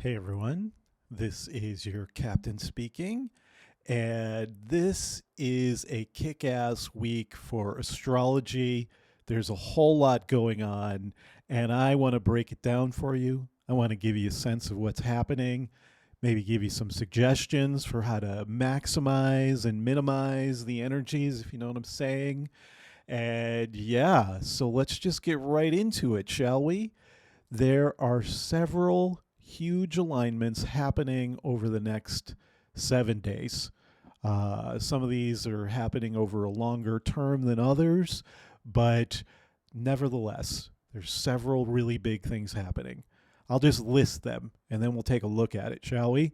Hey everyone, this is your captain speaking, and this is a kick ass week for astrology. There's a whole lot going on, and I want to break it down for you. I want to give you a sense of what's happening, maybe give you some suggestions for how to maximize and minimize the energies, if you know what I'm saying. And yeah, so let's just get right into it, shall we? There are several huge alignments happening over the next 7 days. Some of these are happening over a longer term than others, but nevertheless, there's several really big things happening. I'll just list them and then we'll take a look at it, shall we?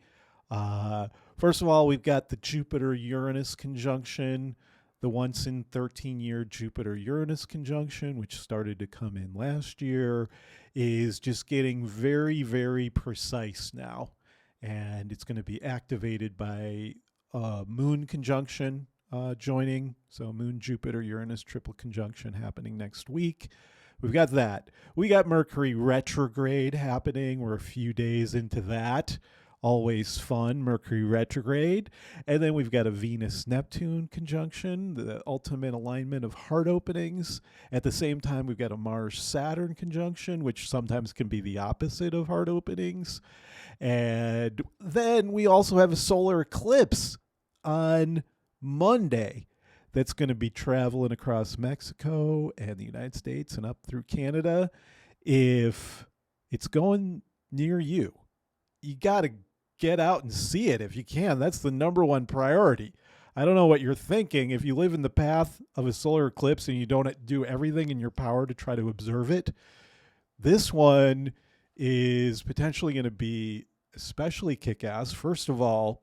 Uh, First of all, we've got the Jupiter Uranus conjunction, the once in 13-year Jupiter Uranus conjunction, which started to come in last year, is just getting very, very precise now. And it's going to be activated by Moon conjunction joining. So, Moon, Jupiter, Uranus triple conjunction happening next week. We've got that. We got Mercury retrograde happening. We're a few days into that. Always fun, Mercury retrograde. And then we've got a Venus Neptune conjunction, the ultimate alignment of heart openings. At the same time, we've got a Mars Saturn conjunction, which sometimes can be the opposite of heart openings. And then we also have a solar eclipse on Monday that's going to be traveling across Mexico and the United States and up through Canada. If it's going near you, you got to get out and see it if you can. That's the number one priority. I don't know what you're thinking. If you live in the path of a solar eclipse and you don't do everything in your power to try to observe it, this one is potentially going to be especially kick-ass. First of all,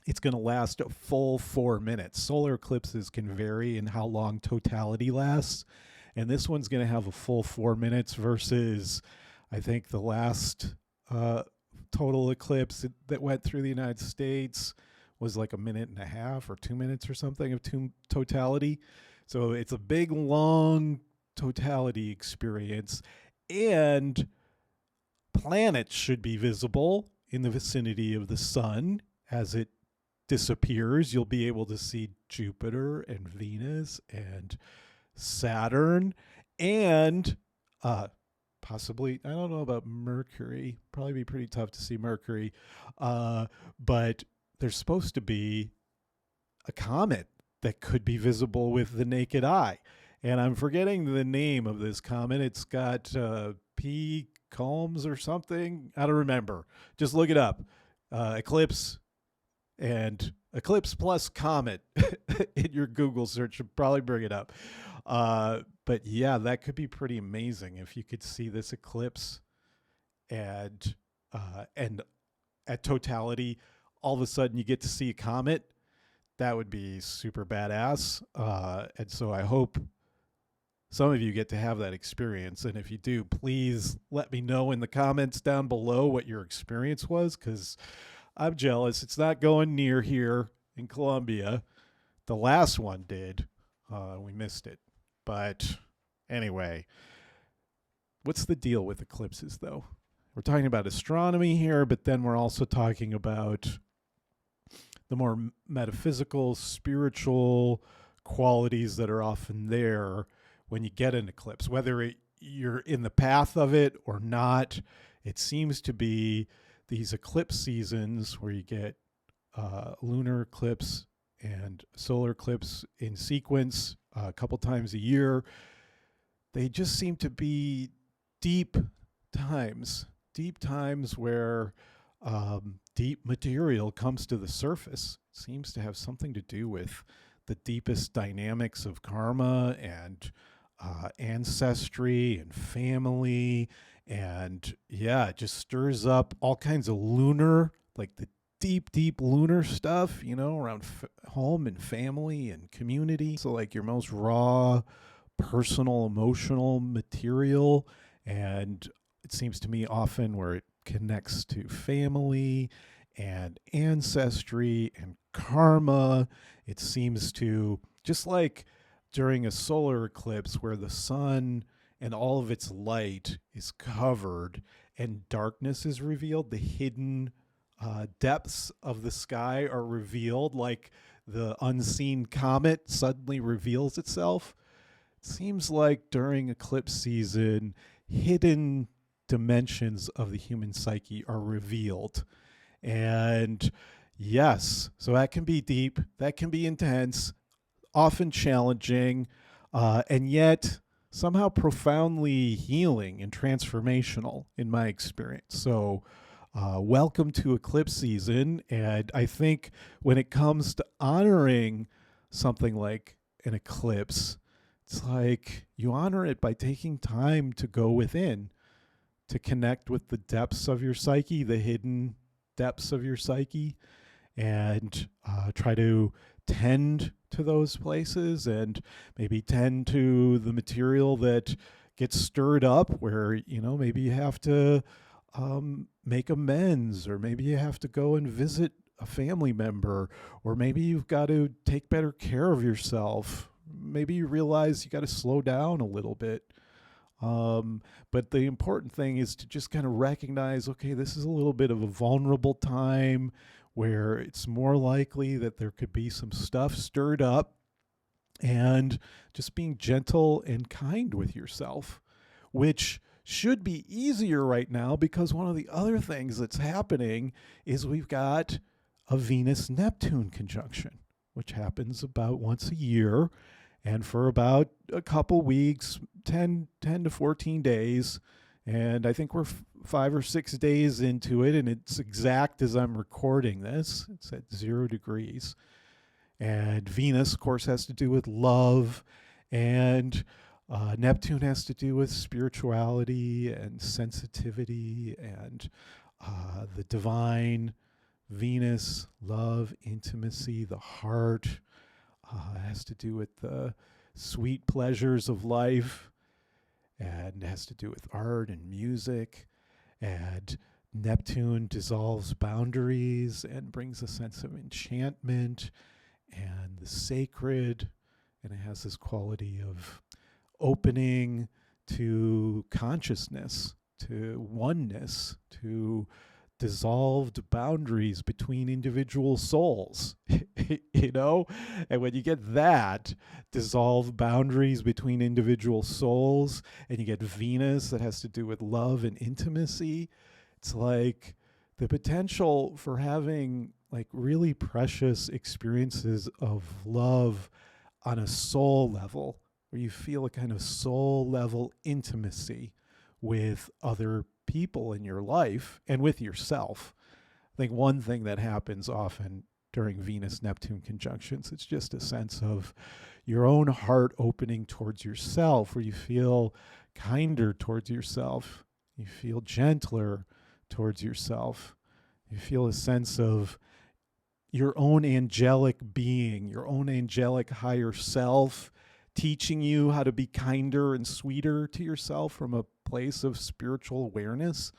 it's going to last a full 4 minutes. Solar eclipses can vary in how long totality lasts, and this one's going to have a full 4 minutes versus, I think, the last total eclipse that went through the United States was like a minute and a half or 2 minutes or something of totality. So it's a big, long totality experience. And planets should be visible in the vicinity of the sun. As it disappears, you'll be able to see Jupiter and Venus and Saturn and possibly, I don't know about Mercury. Probably be pretty tough to see Mercury. But there's supposed to be a comet that could be visible with the naked eye. And I'm forgetting the name of this comet. It's got P. Combs or something. I don't remember. Just look it up. Eclipse and eclipse plus comet in your Google search should probably bring it up. But yeah, that could be pretty amazing if you could see this eclipse and at totality, all of a sudden you get to see a comet. That would be super badass. And so I hope some of you get to have that experience. And if you do, please let me know in the comments down below what your experience was, because I'm jealous. It's not going near here in Colombia. The last one did. We missed it. But anyway, what's the deal with eclipses, though? We're talking about astronomy here, but then we're also talking about the more metaphysical, spiritual qualities that are often there when you get an eclipse. Whether you're in the path of it or not, it seems to be these eclipse seasons where you get lunar eclipse and solar eclipse in sequence a couple times a year. They just seem to be deep times where deep material comes to the surface. It seems to have something to do with the deepest dynamics of karma and ancestry and family. And yeah, it just stirs up all kinds of lunar, like the deep lunar stuff, around home and family and community. So like your most raw, personal, emotional material. And it seems to me often where it connects to family and ancestry and karma. It seems to, just like during a solar eclipse where the sun and all of its light is covered and darkness is revealed. The hidden depths of the sky are revealed, like the unseen comet suddenly reveals itself. It seems like during eclipse season, hidden dimensions of the human psyche are revealed. And yes, so that can be deep, that can be intense, often challenging, and yet somehow profoundly healing and transformational in my experience. So, welcome to eclipse season. And I think when it comes to honoring something like an eclipse, it's like you honor it by taking time to go within, to connect with the depths of your psyche, the hidden depths of your psyche, and try to tend to those places and maybe tend to the material that gets stirred up where, maybe you have to make amends, or maybe you have to go and visit a family member, or maybe you've got to take better care of yourself. Maybe you realize you got to slow down a little bit. But the important thing is to just kind of recognize, okay, this is a little bit of a vulnerable time where it's more likely that there could be some stuff stirred up, and just being gentle and kind with yourself, which should be easier right now because one of the other things that's happening is we've got a Venus-Neptune conjunction, which happens about once a year. And for about a couple weeks, 10 to 14 days. And I think we're 5 or 6 days into it, and it's exact as I'm recording this. It's at 0 degrees. And Venus, of course, has to do with love, and Neptune has to do with spirituality and sensitivity and the divine. Venus, love, intimacy, the heart. Has to do with the sweet pleasures of life, and has to do with art and music. And Neptune dissolves boundaries and brings a sense of enchantment and the sacred. And it has this quality of opening to consciousness, to oneness, to dissolved boundaries between individual souls, And when you get that, dissolved boundaries between individual souls, and you get Venus that has to do with love and intimacy, it's like the potential for having like really precious experiences of love on a soul level, where you feel a kind of soul level intimacy with other people in your life and with yourself. I think one thing that happens often during Venus-Neptune conjunctions, it's just a sense of your own heart opening towards yourself, where you feel kinder towards yourself, you feel gentler towards yourself, you feel a sense of your own angelic being, your own angelic higher self, teaching you how to be kinder and sweeter to yourself from a place of spiritual awareness.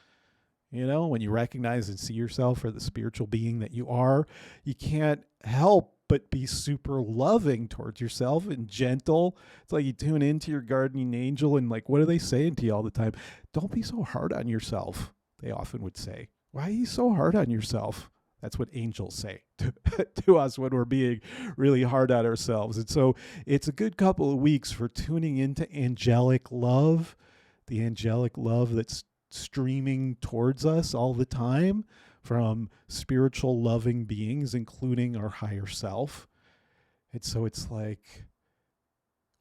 When you recognize and see yourself for the spiritual being that you are, you can't help but be super loving towards yourself and gentle. It's like you tune into your guardian angel, and like, what are they saying to you all the time? Don't be so hard on yourself, they often would say. Why are you so hard on yourself? That's what angels say to us when we're being really hard on ourselves. And so it's a good couple of weeks for tuning into angelic love, the angelic love that's streaming towards us all the time from spiritual loving beings, including our higher self. And so it's like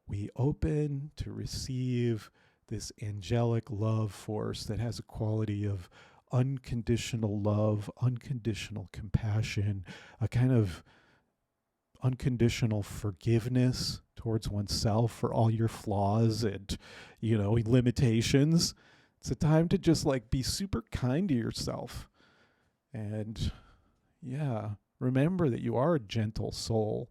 we open to receive this angelic love force that has a quality of unconditional love, unconditional compassion, a kind of unconditional forgiveness towards oneself for all your flaws and, limitations. It's a time to just like be super kind to yourself. And remember that you are a gentle soul,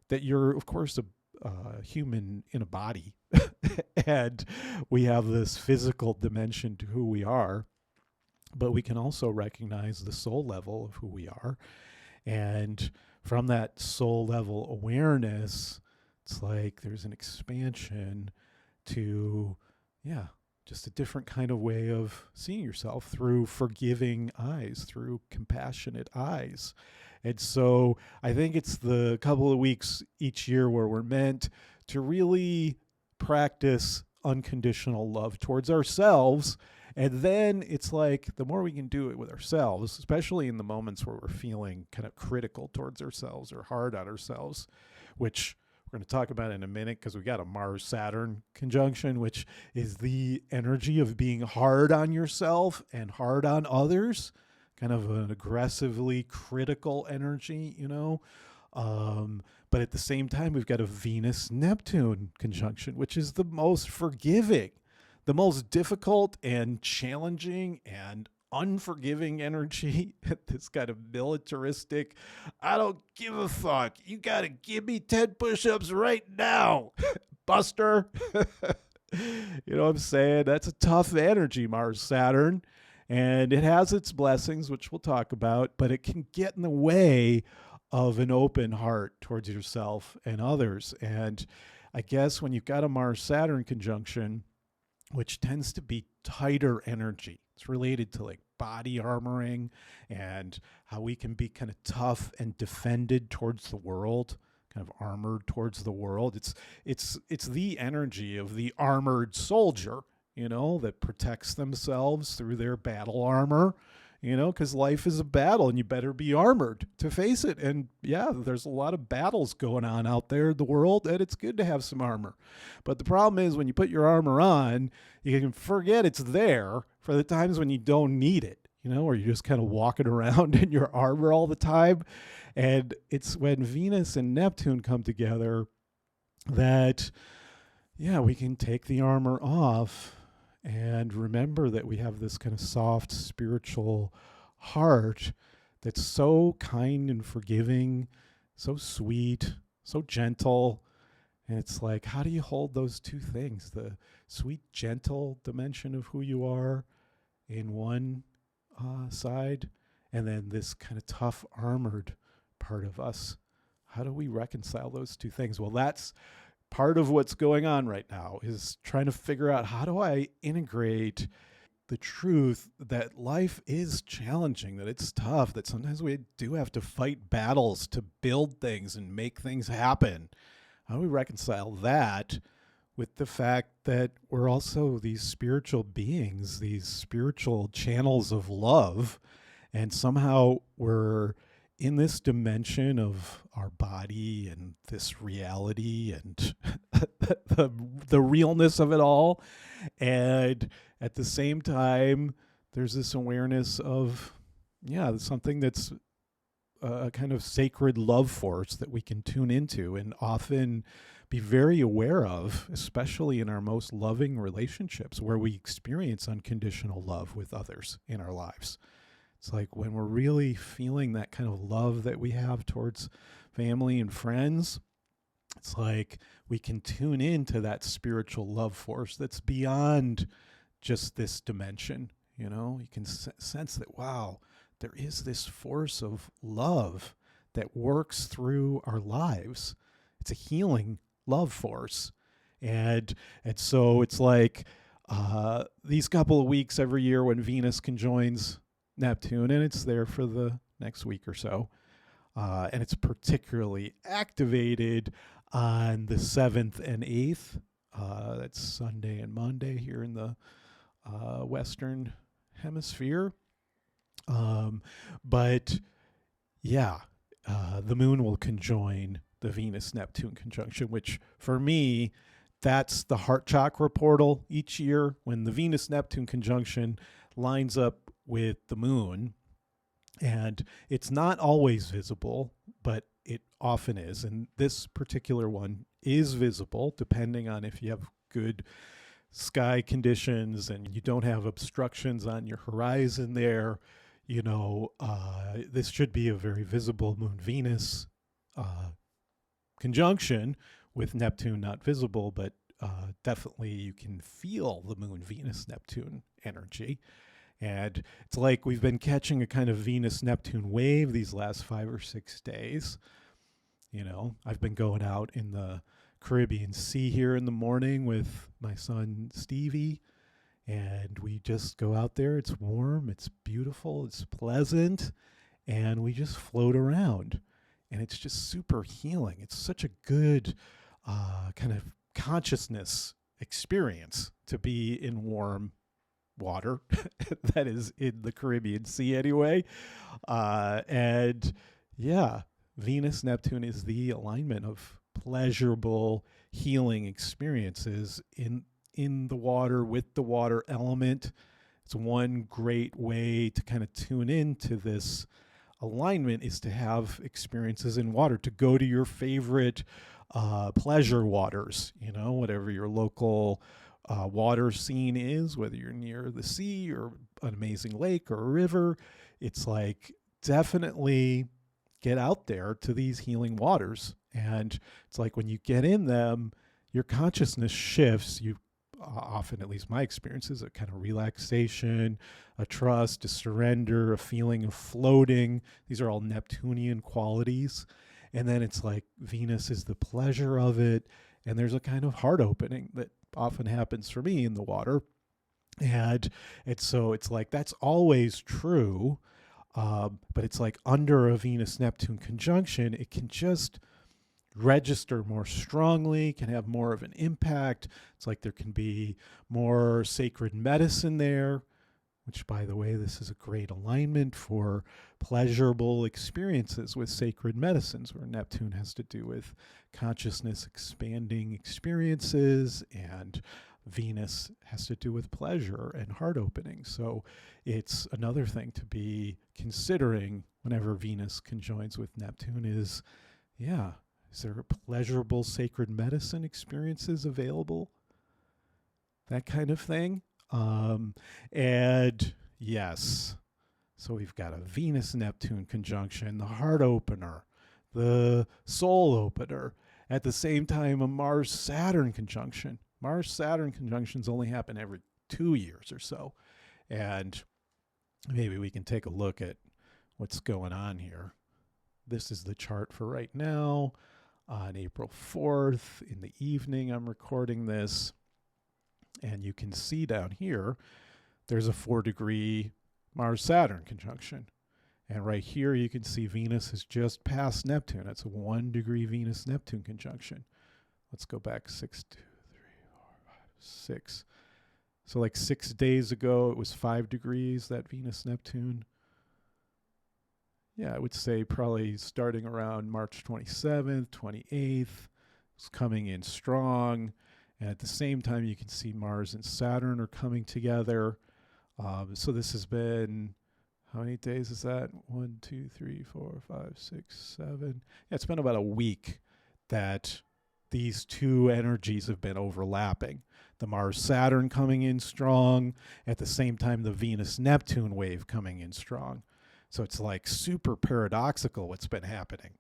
that you're, of course, a human in a body. And we have this physical dimension to who we are. But we can also recognize the soul level of who we are. And from that soul level awareness, it's like there's an expansion to just a different kind of way of seeing yourself through forgiving eyes, through compassionate eyes. And so I think it's the couple of weeks each year where we're meant to really practice unconditional love towards ourselves. And then it's like the more we can do it with ourselves, especially in the moments where we're feeling kind of critical towards ourselves or hard on ourselves, which we're going to talk about in a minute because we got a Mars-Saturn conjunction, which is the energy of being hard on yourself and hard on others, kind of an aggressively critical energy, but at the same time, we've got a Venus-Neptune conjunction, which is the most forgiving, the most difficult and challenging and unforgiving energy, this kind of militaristic, I don't give a fuck. You got to give me 10 push-ups right now, Buster. You know what I'm saying? That's a tough energy, Mars Saturn. And it has its blessings, which we'll talk about, but it can get in the way of an open heart towards yourself and others. And I guess when you've got a Mars Saturn conjunction, which tends to be tighter energy, it's related to like body armoring and how we can be kind of tough and defended towards the world, kind of armored towards the world. It's the energy of the armored soldier, that protects themselves through their battle armor, because life is a battle and you better be armored to face it. And yeah, there's a lot of battles going on out there in the world, and it's good to have some armor. But the problem is when you put your armor on, you can forget it's there for the times when you don't need it, or you're just kind of walking around in your armor all the time. And it's when Venus and Neptune come together that, yeah, we can take the armor off and remember that we have this kind of soft spiritual heart that's so kind and forgiving, so sweet, so gentle. And it's like, how do you hold those two things? The sweet, gentle dimension of who you are in one side, and then this kind of tough, armored part of us. How do we reconcile those two things? Well, that's part of what's going on right now, is trying to figure out, how do I integrate the truth that life is challenging, that it's tough, that sometimes we do have to fight battles to build things and make things happen. How do we reconcile that with the fact that we're also these spiritual beings, these spiritual channels of love, and somehow we're in this dimension of our body and this reality and the realness of it all. And at the same time, there's this awareness of, something that's a kind of sacred love force that we can tune into and often be very aware of, especially in our most loving relationships where we experience unconditional love with others in our lives. It's like when we're really feeling that kind of love that we have towards family and friends, it's like we can tune into that spiritual love force that's beyond just this dimension. You can sense that, wow, there is this force of love that works through our lives. It's a healing love force. And so it's like these couple of weeks every year when Venus conjoins Neptune, and it's there for the next week or so. And it's particularly activated on the 7th and 8th. That's Sunday and Monday here in the Western Hemisphere. But yeah, the moon will conjoin the Venus-Neptune conjunction, which for me, that's the heart chakra portal each year when the Venus-Neptune conjunction lines up with the moon. And it's not always visible, but it often is. And this particular one is visible depending on if you have good sky conditions and you don't have obstructions on your horizon there. This should be a very visible Moon-Venus conjunction, with Neptune not visible, but definitely you can feel the Moon-Venus-Neptune energy. And it's like we've been catching a kind of Venus-Neptune wave these last 5 or 6 days. I've been going out in the Caribbean Sea here in the morning with my son Stevie, And we just go out there. It's warm, it's beautiful, it's pleasant, and we just float around. And it's just super healing. It's such a good kind of consciousness experience to be in warm water that is in the Caribbean Sea anyway. And yeah, Venus Neptune is the alignment of pleasurable healing experiences in the water with the water element. It's one great way to kind of tune into this alignment is to have experiences in water, to go to your favorite pleasure waters, whatever your local water scene is, whether you're near the sea or an amazing lake or a river. It's like definitely get out there to these healing waters. And it's like when you get in them, your consciousness shifts. You often, at least my experience, is a kind of relaxation, a trust, a surrender, a feeling of floating. These are all Neptunian qualities. And then it's like Venus is the pleasure of it. And there's a kind of heart opening that often happens for me in the water. And so it's like that's always true. But it's like under a Venus-Neptune conjunction, it can just register more strongly, can have more of an impact. It's like there can be more sacred medicine there, which, by the way, this is a great alignment for pleasurable experiences with sacred medicines, where Neptune has to do with consciousness expanding experiences, and Venus has to do with pleasure and heart opening. So it's another thing to be considering whenever Venus conjoins with Neptune is, yeah, is there pleasurable sacred medicine experiences available? That kind of thing. And yes, so we've got a Venus-Neptune conjunction, the heart opener, the soul opener. At the same time, a Mars-Saturn conjunction. Mars-Saturn conjunctions only happen every 2 years or so. And maybe we can take a look at what's going on here. This is the chart for right now. On April 4th in the evening, I'm recording this. And you can see down here, there's a 4-degree Mars-Saturn conjunction. And right here, you can see Venus is just past Neptune. That's a 1-degree Venus-Neptune conjunction. Let's go back 6, 2, 3, 4, 5, 6. So like 6 days ago, it was 5 degrees, that Venus-Neptune. Yeah, I would say probably starting around March 27th, 28th. It's coming in strong. And at the same time, you can see Mars and Saturn are coming together. So this has been, how many days is that? 1, 2, 3, 4, 5, 6, 7. Yeah, it's been about a week that these two energies have been overlapping. The Mars-Saturn coming in strong, at the same time the Venus-Neptune wave coming in strong. So it's like super paradoxical what's been happening.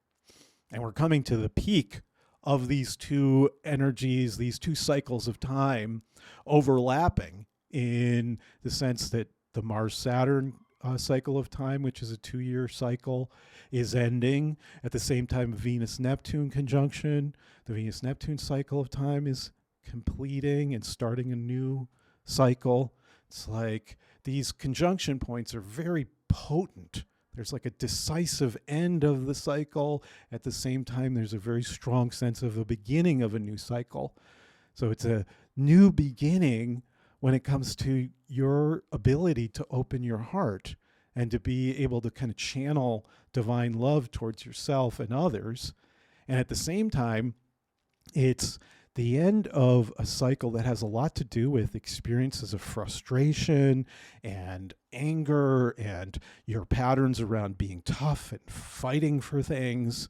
And we're coming to the peak of these two energies, these two cycles of time overlapping, in the sense that the Mars-Saturn cycle of time, which is a 2-year cycle, is ending. At the same time, Venus-Neptune conjunction, the Venus-Neptune cycle of time is completing and starting a new cycle. It's like these conjunction points are very potent. There's like a decisive end of the cycle. At the same time, there's a very strong sense of a beginning of a new cycle. So it's a new beginning when it comes to your ability to open your heart and to be able to kind of channel divine love towards yourself and others. And at the same time, it's the end of a cycle that has a lot to do with experiences of frustration and anger and your patterns around being tough and fighting for things.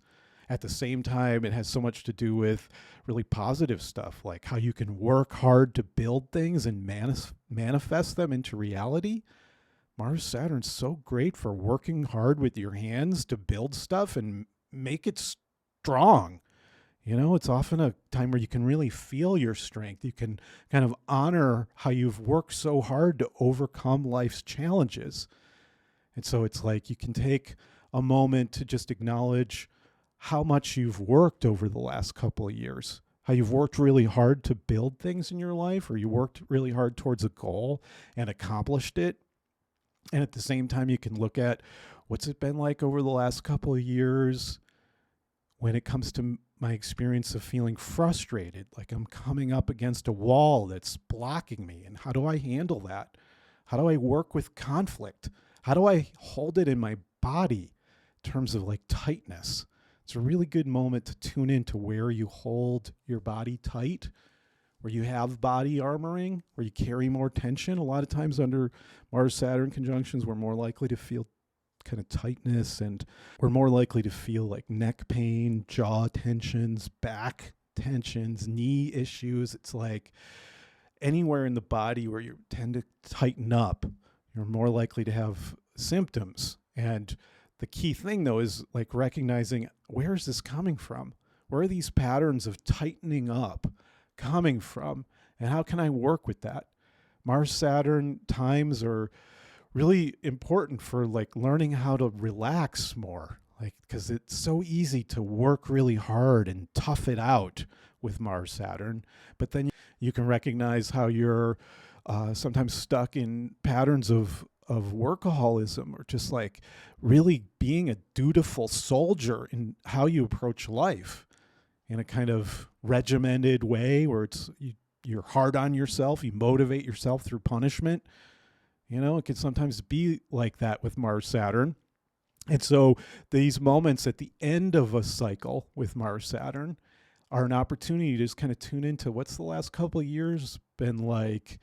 At the same time, it has so much to do with really positive stuff, like how you can work hard to build things and manifest them into reality. Mars-Saturn's so great for working hard with your hands to build stuff and make it strong. It's often a time where you can really feel your strength. You can kind of honor how you've worked so hard to overcome life's challenges. And so it's like you can take a moment to just acknowledge how much you've worked over the last couple of years, how you've worked really hard to build things in your life, or you worked really hard towards a goal and accomplished it. And at the same time, you can look at what's it been like over the last couple of years when it comes to my experience of feeling frustrated, like I'm coming up against a wall that's blocking me. And how do I handle that? How do I work with conflict? How do I hold it in my body in terms of like tightness? It's a really good moment to tune into where you hold your body tight, where you have body armoring, where you carry more tension. A lot of times under Mars-Saturn conjunctions, we're more likely to feel kind of tightness, and we're more likely to feel like neck pain, jaw tensions, back tensions, knee issues. It's like anywhere in the body where you tend to tighten up, you're more likely to have symptoms. And the key thing, though, is like recognizing, where is this coming from? Where are these patterns of tightening up coming from? And how can I work with that? Mars-Saturn times are really important for like learning how to relax more, like, because it's so easy to work really hard and tough it out with Mars-Saturn. But then you can recognize how you're sometimes stuck in patterns of workaholism, or just like really being a dutiful soldier in how you approach life in a kind of regimented way where you're hard on yourself, you motivate yourself through punishment. You know, it can sometimes be like that with Mars-Saturn. And so these moments at the end of a cycle with Mars-Saturn are an opportunity to just kind of tune into what's the last couple of years been like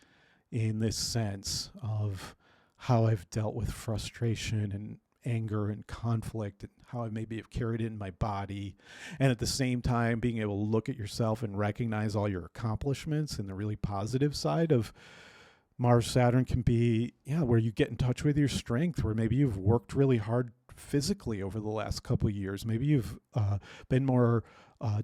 in this sense of how I've dealt with frustration and anger and conflict, and how I maybe have carried it in my body. And at the same time, being able to look at yourself and recognize all your accomplishments and the really positive side of Mars-Saturn can be, where you get in touch with your strength, where maybe you've worked really hard physically over the last couple of years. Maybe you've been more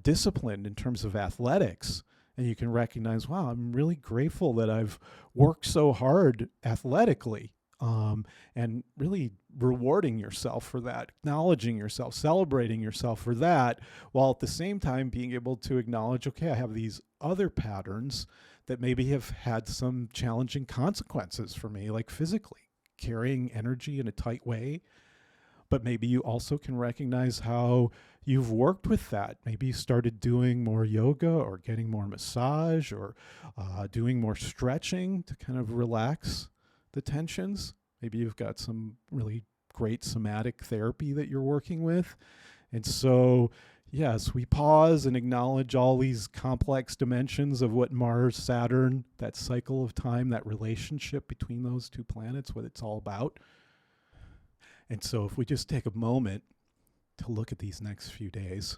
disciplined in terms of athletics, and you can recognize, wow, I'm really grateful that I've worked so hard athletically, and really rewarding yourself for that, acknowledging yourself, celebrating yourself for that, while at the same time being able to acknowledge, okay, I have these other patterns that maybe have had some challenging consequences for me, like physically carrying energy in a tight way. But maybe you also can recognize how you've worked with that. Maybe you started doing more yoga, or getting more massage, or doing more stretching to kind of relax the tensions. Maybe you've got some really great somatic therapy that you're working with. And so, yes, we pause and acknowledge all these complex dimensions of what Mars, Saturn, that cycle of time, that relationship between those two planets, what it's all about. And so if we just take a moment to look at these next few days,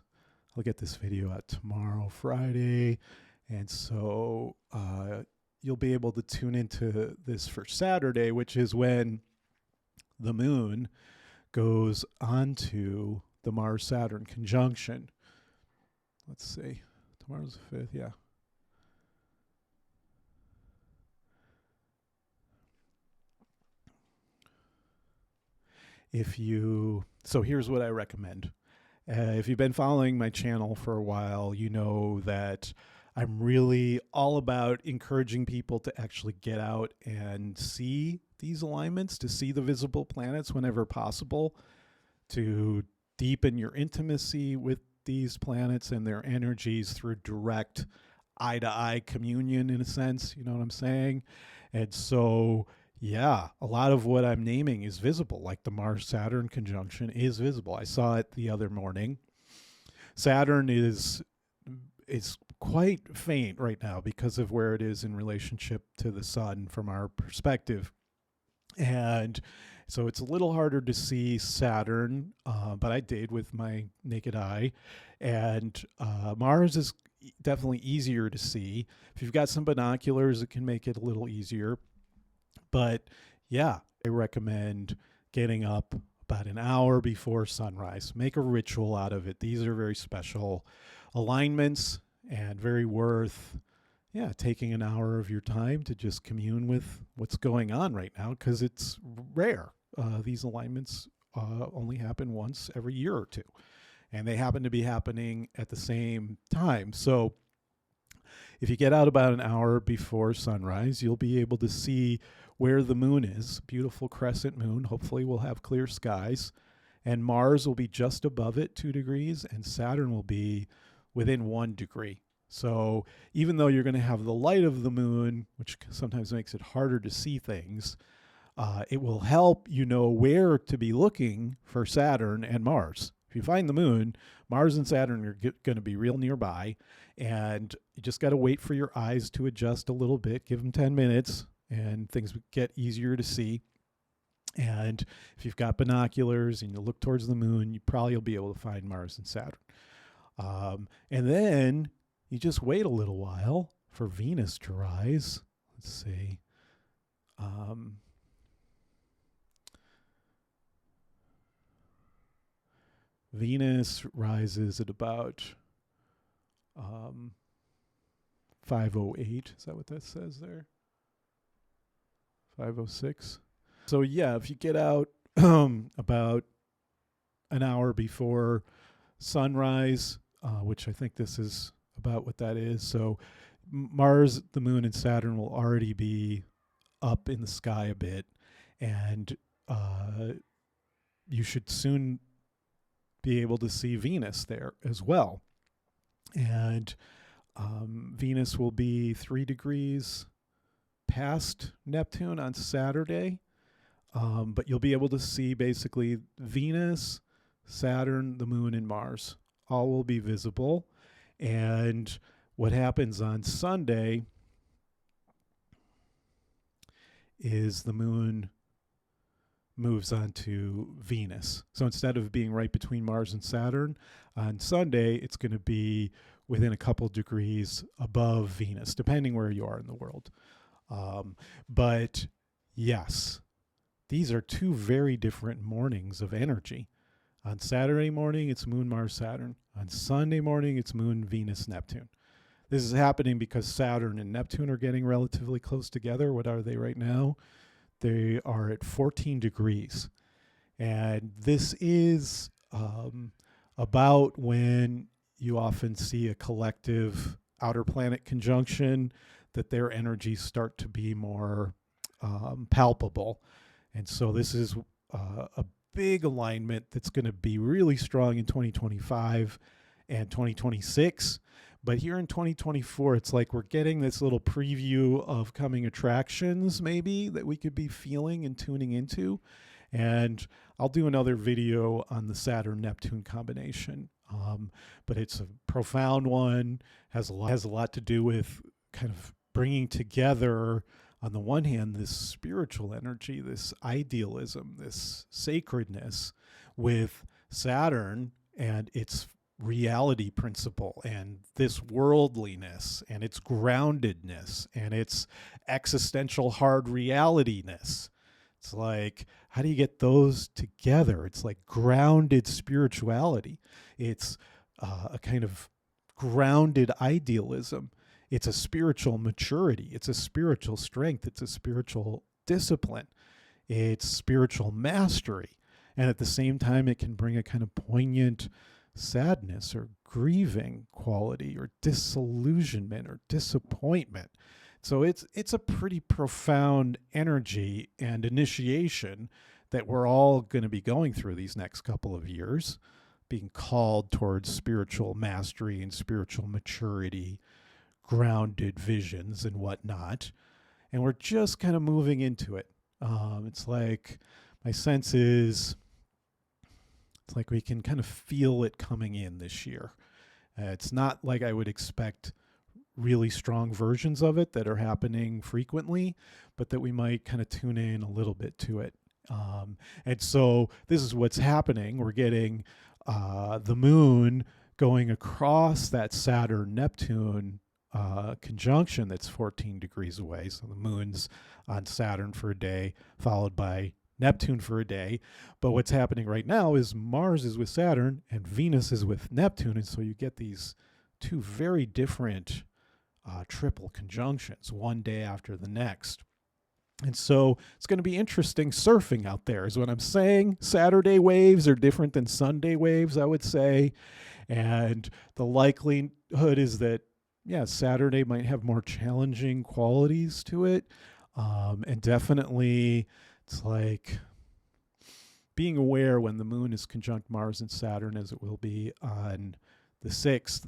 I'll get this video out tomorrow, Friday. And so you'll be able to tune into this for Saturday, which is when the moon goes onto the Mars-Saturn conjunction. Let's see. Tomorrow's the 5th, yeah. So here's what I recommend. If you've been following my channel for a while, you know that I'm really all about encouraging people to actually get out and see these alignments, to see the visible planets whenever possible, to deepen your intimacy with these planets and their energies through direct eye-to-eye communion, in a sense, you know what I'm saying? And so, yeah, a lot of what I'm naming is visible, like the Mars-Saturn conjunction is visible. I saw it the other morning. Saturn is quite faint right now because of where it is in relationship to the sun from our perspective. And so it's a little harder to see Saturn, but I did with my naked eye. And Mars is definitely easier to see. If you've got some binoculars, it can make it a little easier. But yeah, I recommend getting up about an hour before sunrise. Make a ritual out of it. These are very special alignments and very worth, taking an hour of your time to just commune with what's going on right now, because it's rare. These alignments only happen once every year or two, and they happen to be happening at the same time. So if you get out about an hour before sunrise, you'll be able to see where the moon is. Beautiful crescent moon. Hopefully we'll have clear skies. And Mars will be just above it, 2 degrees, and Saturn will be within 1 degree. So even though you're going to have the light of the moon, which sometimes makes it harder to see things, it will help you know where to be looking for Saturn and Mars. If you find the moon, Mars and Saturn are going to be real nearby, and you just got to wait for your eyes to adjust a little bit. Give them 10 minutes, and things get easier to see. And if you've got binoculars and you look towards the moon, you probably will be able to find Mars and Saturn. And then you just wait a little while for Venus to rise. Let's see. Venus rises at about 5:08. Is that what that says there? 5:06. So yeah, if you get out about an hour before sunrise, which I think this is about what that is. So Mars, the moon, and Saturn will already be up in the sky a bit, and you should soon be able to see Venus there as well. And Venus will be 3 degrees past Neptune on Saturday, but you'll be able to see basically Venus, Saturn, the moon, and Mars. All will be visible. And what happens on Sunday is the moon moves on to Venus. So instead of being right between Mars and Saturn, on Sunday, it's going to be within a couple degrees above Venus, depending where you are in the world. But yes, these are 2 very different mornings of energy. On Saturday morning, it's Moon, Mars, Saturn. On Sunday morning, it's Moon, Venus, Neptune. This is happening because Saturn and Neptune are getting relatively close together. What are they right now? They are at 14 degrees. And this is about when you often see a collective outer planet conjunction, that their energies start to be more palpable. And so this is a big alignment that's going to be really strong in 2025 and 2026. But here in 2024, it's like we're getting this little preview of coming attractions maybe that we could be feeling and tuning into. And I'll do another video on the Saturn-Neptune combination. But it's a profound one, has a lot to do with kind of bringing together, on the one hand, this spiritual energy, this idealism, this sacredness, with Saturn and its reality principle and this worldliness and its groundedness and its existential hard realityness. It's like, how do you get those together? It's like grounded spirituality. It's a kind of grounded idealism. It's a spiritual maturity. It's a spiritual strength. It's a spiritual discipline. It's spiritual mastery. And at the same time, it can bring a kind of poignant sadness or grieving quality or disillusionment or disappointment. So it's a pretty profound energy and initiation that we're all going to be going through these next couple of years, being called towards spiritual mastery and spiritual maturity, grounded visions and whatnot. And we're just kind of moving into it. It's like, my sense is, it's like we can kind of feel it coming in this year. It's not like I would expect really strong versions of it that are happening frequently, but that we might kind of tune in a little bit to it. And so this is what's happening. We're getting the moon going across that Saturn-Neptune conjunction that's 14 degrees away. So the moon's on Saturn for a day, followed by Neptune for a day. But what's happening right now is Mars is with Saturn and Venus is with Neptune. And so you get these 2 very different triple conjunctions, one day after the next. And so it's going to be interesting surfing out there is what I'm saying. Saturday waves are different than Sunday waves, I would say. And the likelihood is that yeah, Saturday might have more challenging qualities to it. And definitely, it's like being aware when the moon is conjunct Mars and Saturn, as it will be on the 6th,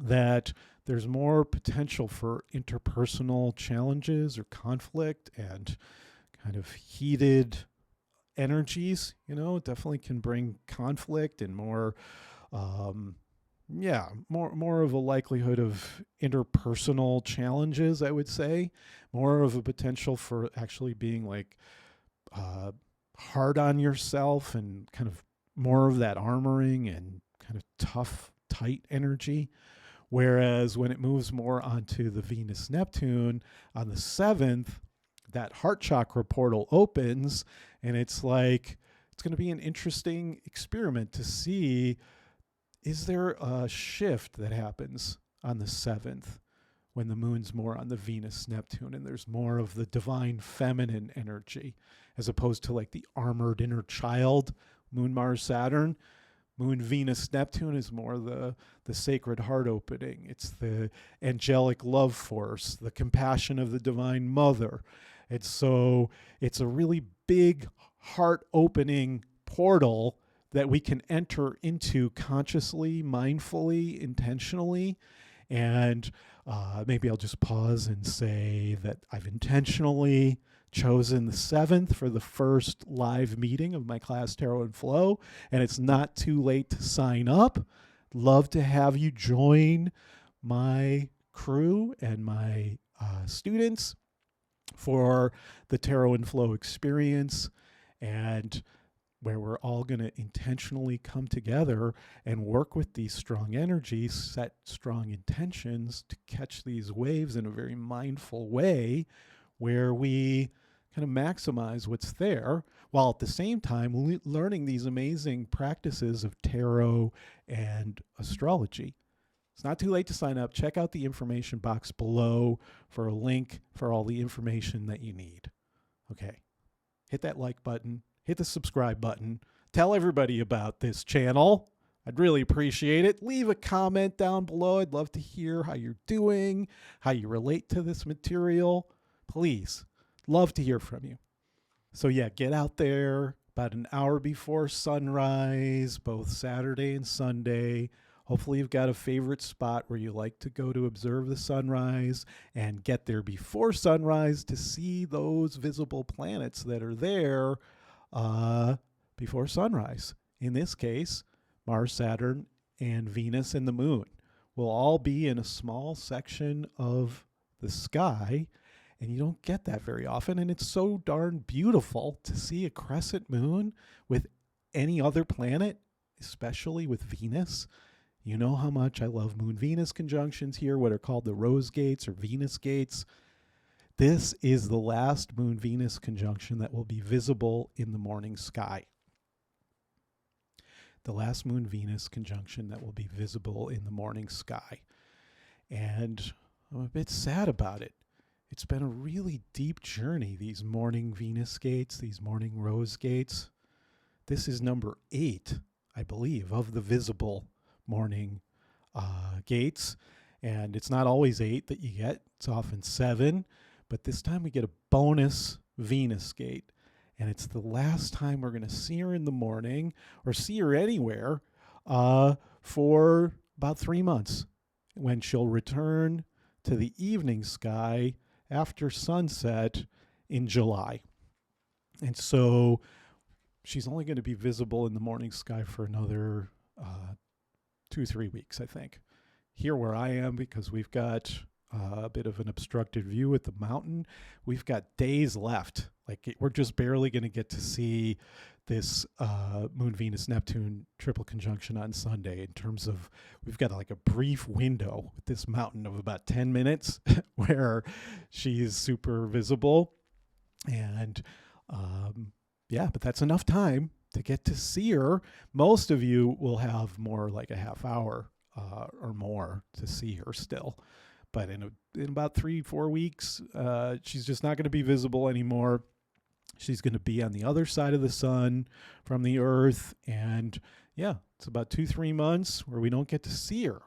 that there's more potential for interpersonal challenges or conflict and kind of heated energies. It definitely can bring conflict and more, more of a likelihood of interpersonal challenges, I would say. More of a potential for actually being like uh, hard on yourself and kind of more of that armoring and kind of tough, tight energy. Whereas when it moves more onto the Venus Neptune on the 7th, that heart chakra portal opens, and it's like it's going to be an interesting experiment to see, is there a shift that happens on the 7th when the moon's more on the Venus Neptune and there's more of the divine feminine energy as opposed to like the armored inner child moon Mars Saturn. Moon Venus Neptune is more the sacred heart opening. It's the angelic love force, the compassion of the divine mother. It's a really big heart opening portal that we can enter into consciously, mindfully, intentionally. And maybe I'll just pause and say that I've intentionally chosen the 7th for the first live meeting of my class Tarot and Flow, and it's not too late to sign up. Love to have you join my crew and my students for the Tarot and Flow experience, and where we're all going to intentionally come together and work with these strong energies, set strong intentions to catch these waves in a very mindful way, where we kind of maximize what's there while at the same time learning these amazing practices of tarot and astrology. It's not too late to sign up. Check out the information box below for a link for all the information that you need. Okay, hit that like button, hit the subscribe button, tell everybody about this channel. I'd really appreciate it. Leave a comment down below. I'd love to hear how you're doing, how you relate to this material. Please, love to hear from you. So yeah, get out there about an hour before sunrise, both Saturday and Sunday. Hopefully you've got a favorite spot where you like to go to observe the sunrise and get there before sunrise to see those visible planets that are there before sunrise. In this case, Mars, Saturn, and Venus and the moon will all be in a small section of the sky, and you don't get that very often, and it's so darn beautiful to see a crescent moon with any other planet, especially with Venus. You know how much I love Moon-Venus conjunctions here, what are called the Rose Gates or Venus Gates. This is the last Moon-Venus conjunction that will be visible in the morning sky. The last Moon-Venus conjunction that will be visible in the morning sky. And I'm a bit sad about it. It's been a really deep journey, these morning Venus gates, these morning Rose Gates. This is number 8, I believe, of the visible morning gates. And it's not always 8 that you get. It's often 7. But this time we get a bonus Venus gate. And it's the last time we're going to see her in the morning or see her anywhere for about 3 months, when she'll return to the evening sky after sunset in July. And so she's only going to be visible in the morning sky for another 2-3 weeks, I think. Here where I am, because we've got a bit of an obstructed view at the mountain, we've got days left. We're just barely going to get to see this Moon, Venus, Neptune triple conjunction on Sunday, in terms of we've got like a brief window with this mountain of about 10 minutes where she's super visible. And but that's enough time to get to see her. Most of you will have more like a half hour or more to see her still. But in about 3-4 weeks, she's just not going to be visible anymore. She's going to be on the other side of the sun from the Earth. And yeah, it's about 2-3 months where we don't get to see her.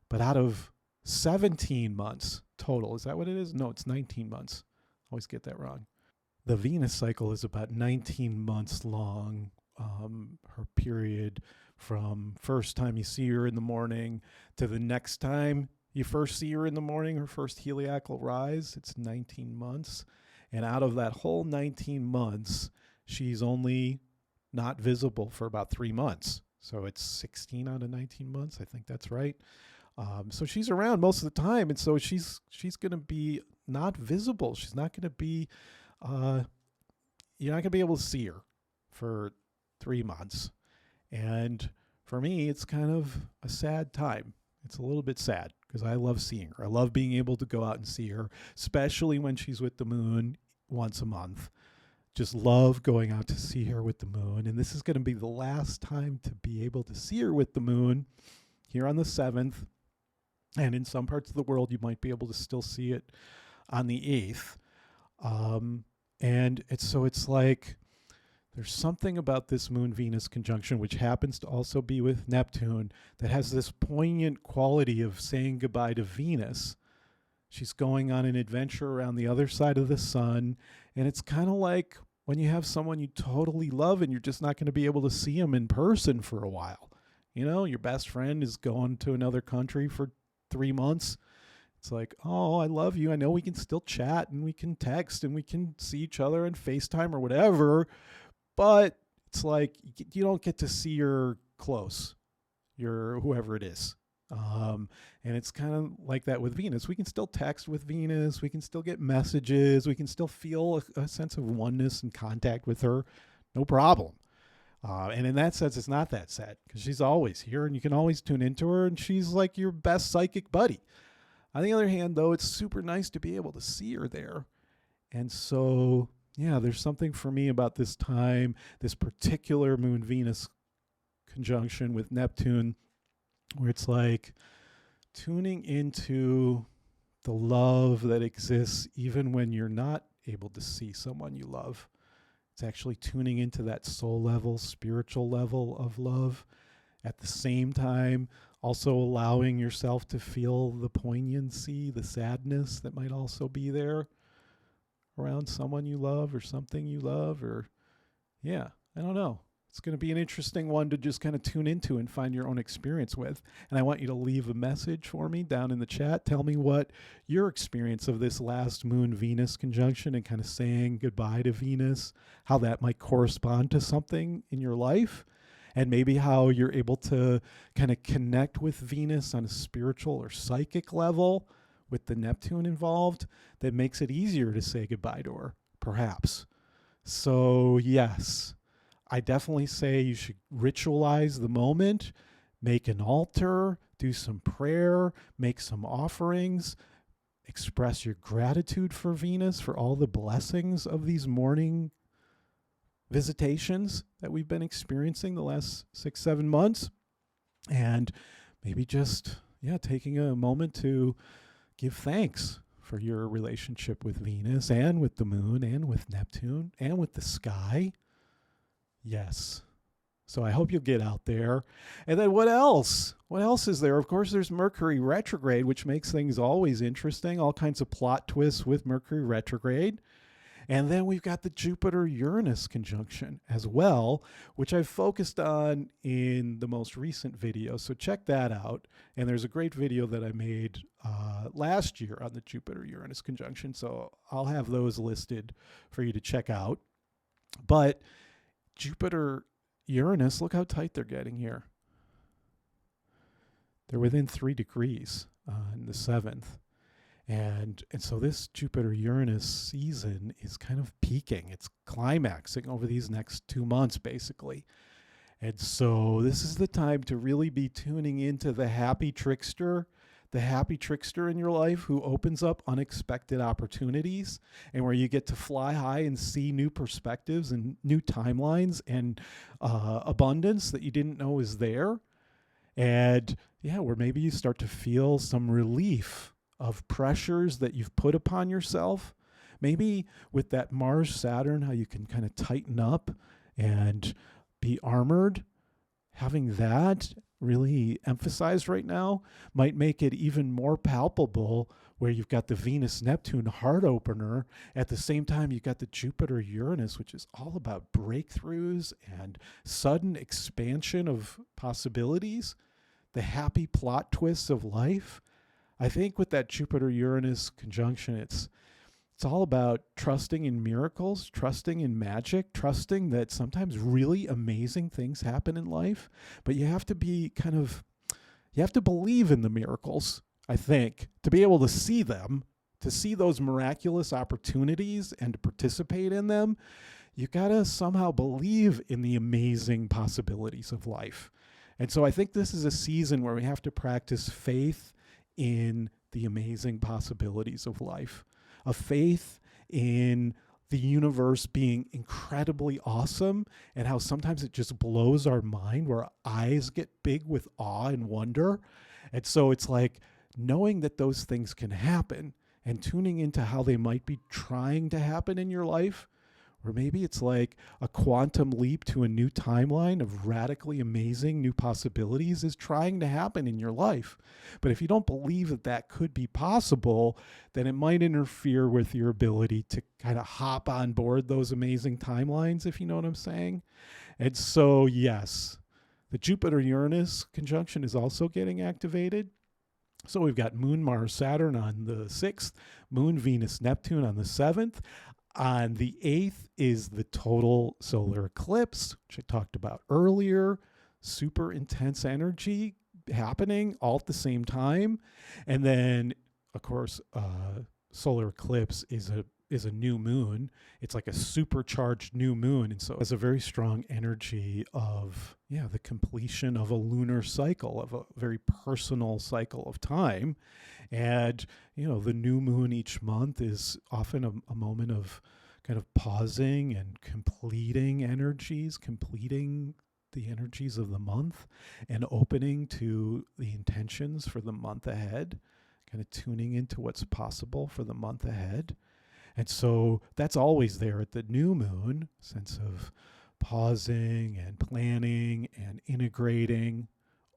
But out of 17 months total. Is that what it is? No, it's 19 months. Always get that wrong. The Venus cycle is about 19 months long. Her period from first time you see her in the morning to the next time you first see her in the morning, her first heliacal rise, it's 19 months. And out of that whole 19 months, she's only not visible for about 3 months. So it's 16 out of 19 months. I think that's right. So she's around most of the time. And so she's going to be not visible. She's not going to be, you're not going to be able to see her for 3 months. And for me, it's kind of a sad time. It's a little bit sad because I love seeing her. I love being able to go out and see her, especially when she's with the moon once a month. Just love going out to see her with the moon. And this is going to be the last time to be able to see her with the moon here on the 7th. And in some parts of the world, you might be able to still see it on the 8th. And it's like there's something about this Moon-Venus conjunction, which happens to also be with Neptune, that has this poignant quality of saying goodbye to Venus. She's going on an adventure around the other side of the sun. And it's kind of like when you have someone you totally love and you're just not going to be able to see them in person for a while. You know, your best friend is going to another country for 3 months. It's like, oh, I love you. I know we can still chat and we can text and we can see each other on FaceTime or whatever. But it's like you don't get to see her close, your whoever it is. And it's kind of like that with Venus. We can still text with Venus. We can still get messages. We can still feel a sense of oneness and contact with her. No problem. And in that sense, it's not that sad because she's always here and you can always tune into her and she's like your best psychic buddy. On the other hand, though, it's super nice to be able to see her there. And so, yeah, there's something for me about this time, this particular Moon-Venus conjunction with Neptune, where it's like tuning into the love that exists even when you're not able to see someone you love. It's actually tuning into that soul level, spiritual level of love. At the same time, also allowing yourself to feel the poignancy, the sadness that might also be there around someone you love or something you love. Or, yeah, I don't know. It's going to be an interesting one to just kind of tune into and find your own experience with. And I want you to leave a message for me down in the chat. Tell me what your experience of this last Moon-Venus conjunction and kind of saying goodbye to Venus, how that might correspond to something in your life, and maybe how you're able to kind of connect with Venus on a spiritual or psychic level with the Neptune involved that makes it easier to say goodbye to her, perhaps. So, yes. I definitely say you should ritualize the moment, make an altar, do some prayer, make some offerings, express your gratitude for Venus, for all the blessings of these morning visitations that we've been experiencing the last 6-7 months. And maybe just, taking a moment to give thanks for your relationship with Venus and with the moon and with Neptune and with the sky. Yes. So I hope you'll get out there. And then what else? What else is there? Of course, there's Mercury retrograde, which makes things always interesting. All kinds of plot twists with Mercury retrograde. And then we've got the Jupiter-Uranus conjunction as well, which I've focused on in the most recent video. So check that out. And there's a great video that I made last year on the Jupiter-Uranus conjunction. So I'll have those listed for you to check out. But Jupiter-Uranus, look how tight they're getting here. They're within 3 degrees in the 7th. And so this Jupiter-Uranus season is kind of peaking. It's climaxing over these next 2 months, basically. And so this is the time to really be tuning into the happy trickster in your life who opens up unexpected opportunities and where you get to fly high and see new perspectives and new timelines and abundance that you didn't know was there. And where maybe you start to feel some relief of pressures that you've put upon yourself. Maybe with that Mars-Saturn, how you can kind of tighten up and be armored. Having that really emphasized right now might make it even more palpable, where you've got the Venus Neptune heart opener. At the same time, you've got the Jupiter Uranus, which is all about breakthroughs and sudden expansion of possibilities, the happy plot twists of life. I think with that Jupiter Uranus conjunction, it's all about trusting in miracles, trusting in magic, trusting that sometimes really amazing things happen in life, but you have to you have to believe in the miracles, I think, to be able to see them, to see those miraculous opportunities and to participate in them. You got to somehow believe in the amazing possibilities of life. And so I think this is a season where we have to practice faith in the amazing possibilities of life, a faith in the universe being incredibly awesome, and how sometimes it just blows our mind, where our eyes get big with awe and wonder. And so it's like knowing that those things can happen and tuning into how they might be trying to happen in your life. Or maybe it's like a quantum leap to a new timeline of radically amazing new possibilities is trying to happen in your life. But if you don't believe that that could be possible, then it might interfere with your ability to kind of hop on board those amazing timelines, if you know what I'm saying. And so, yes, the Jupiter-Uranus conjunction is also getting activated. So we've got Moon, Mars, Saturn on the 6th, Moon, Venus, Neptune on the 7th. On the 8th is the total solar eclipse, which I talked about earlier. Super intense energy happening all at the same time. And then, of course, solar eclipse is a new moon. It's like a supercharged new moon. And so it has a very strong energy of, the completion of a lunar cycle, of a very personal cycle of time. And, the new moon each month is often a moment of kind of pausing and completing energies, completing the energies of the month and opening to the intentions for the month ahead, kind of tuning into what's possible for the month ahead. And so that's always there at the new moon, sense of pausing and planning and integrating,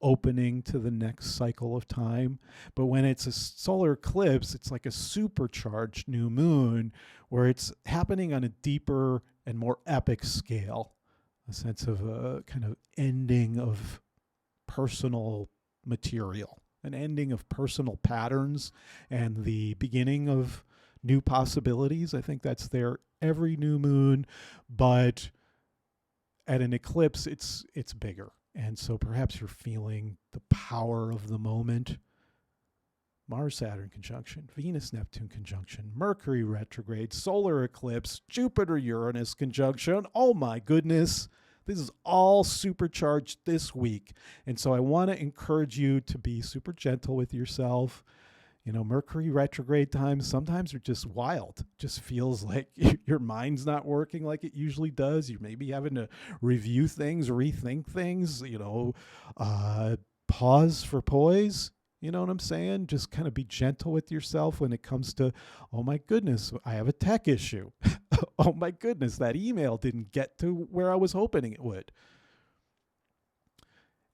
opening to the next cycle of time. But when it's a solar eclipse, it's like a supercharged new moon where it's happening on a deeper and more epic scale, a sense of a kind of ending of personal material, an ending of personal patterns, and the beginning of new possibilities. I think that's there every new moon, but at an eclipse, it's bigger. And so perhaps you're feeling the power of the moment. Mars-Saturn conjunction, Venus-Neptune conjunction, Mercury retrograde, solar eclipse, Jupiter-Uranus conjunction. Oh my goodness. This is all supercharged this week. And so I want to encourage you to be super gentle with yourself. Mercury retrograde times sometimes are just wild. Just feels like your mind's not working like it usually does. You may be having to review things, rethink things, pause for poise. You know what I'm saying? Just kind of be gentle with yourself when it comes to, oh my goodness, I have a tech issue. Oh my goodness, that email didn't get to where I was hoping it would.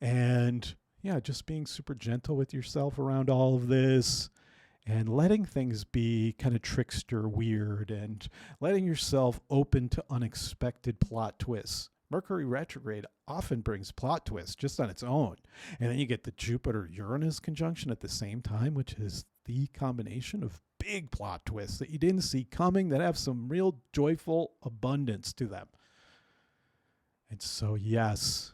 And just being super gentle with yourself around all of this, and letting things be kind of trickster weird, and letting yourself open to unexpected plot twists. Mercury retrograde often brings plot twists just on its own. And then you get the Jupiter-Uranus conjunction at the same time, which is the combination of big plot twists that you didn't see coming, that have some real joyful abundance to them. And so, yes,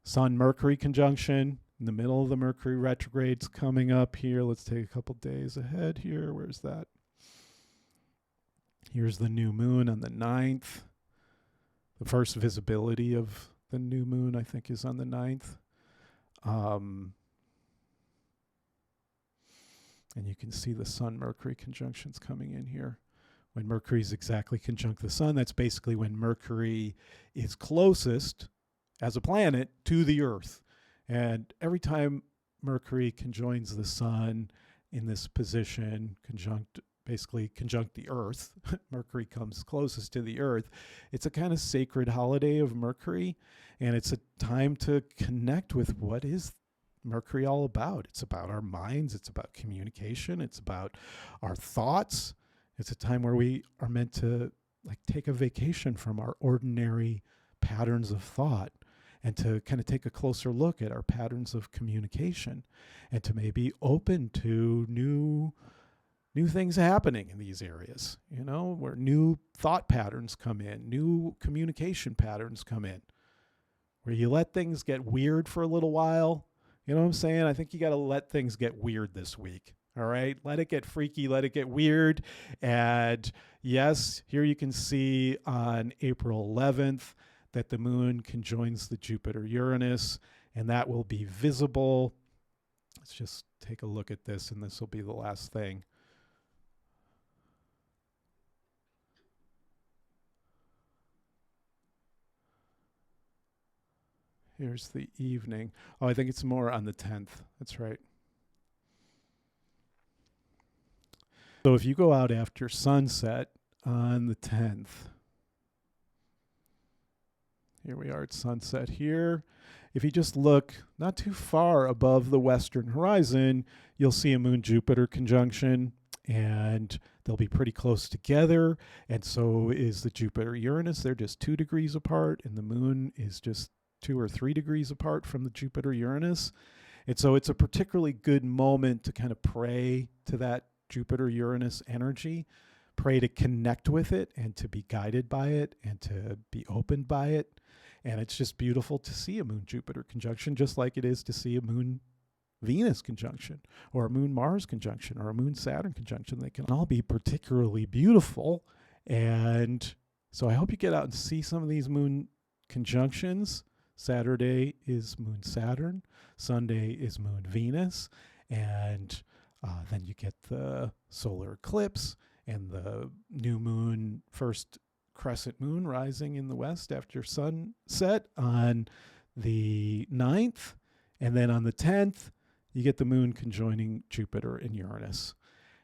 Sun-Mercury conjunction in the middle of the Mercury retrogrades coming up here. Let's take a couple days ahead here. Where's that? Here's the new moon on the 9th. The first visibility of the new moon, I think, is on the 9th. And you can see the Sun-Mercury conjunctions coming in here. When Mercury is exactly conjunct the Sun, that's basically when Mercury is closest as a planet to the Earth. And every time Mercury conjoins the Sun in this position, conjunct basically conjunct the Earth. Mercury comes closest to the Earth. It's a kind of sacred holiday of Mercury, and it's a time to connect with what is Mercury all about. It's about our minds, it's about communication, it's about our thoughts. It's a time where we are meant to like take a vacation from our ordinary patterns of thought and to kind of take a closer look at our patterns of communication and to maybe open to new things happening in these areas, you know, where new thought patterns come in, new communication patterns come in, where you let things get weird for a little while. You know what I'm saying? I think you got to let things get weird this week. All right. Let it get freaky. Let it get weird. And yes, here you can see on April 11th that the moon conjoins the Jupiter Uranus, and that will be visible. Let's just take a look at this, and this will be the last thing. Here's the evening. Oh, I think it's more on the 10th. That's right. So if you go out after sunset on the 10th, here we are at sunset here. If you just look not too far above the western horizon, you'll see a Moon-Jupiter conjunction, and they'll be pretty close together. And so is the Jupiter-Uranus. They're just 2 degrees apart, and the moon is just 2 or 3 degrees apart from the Jupiter-Uranus. And so it's a particularly good moment to kind of pray to that Jupiter-Uranus energy, pray to connect with it and to be guided by it and to be opened by it. And it's just beautiful to see a Moon-Jupiter conjunction, just like it is to see a Moon-Venus conjunction or a Moon-Mars conjunction or a Moon-Saturn conjunction. They can all be particularly beautiful. And so I hope you get out and see some of these moon conjunctions. Saturday is Moon-Saturn. Sunday is Moon-Venus. And then you get the solar eclipse and the new moon, first crescent moon rising in the west after sunset on the 9th. And then on the 10th, you get the moon conjoining Jupiter and Uranus.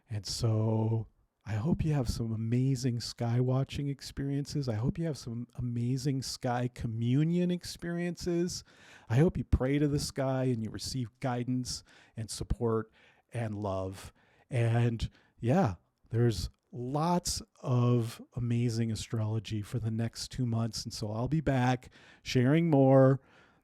And so I hope you have some amazing sky watching experiences. I hope you have some amazing sky communion experiences. I hope you pray to the sky and you receive guidance and support and love. And yeah, there's lots of amazing astrology for the next 2 months. And so I'll be back sharing more.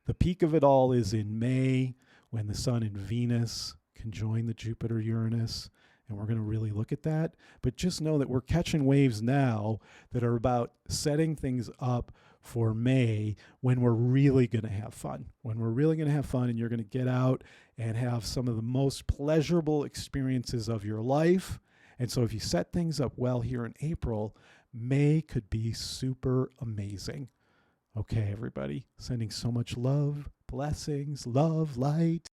The peak of it all is in May when the Sun and Venus conjoin the Jupiter-Uranus. And we're going to really look at that. But just know that we're catching waves now that are about setting things up for May when we're really going to have fun. When we're really going to have fun and you're going to get out and have some of the most pleasurable experiences of your life. And so if you set things up well here in April, May could be super amazing. Okay, everybody, sending so much love, blessings, love, light.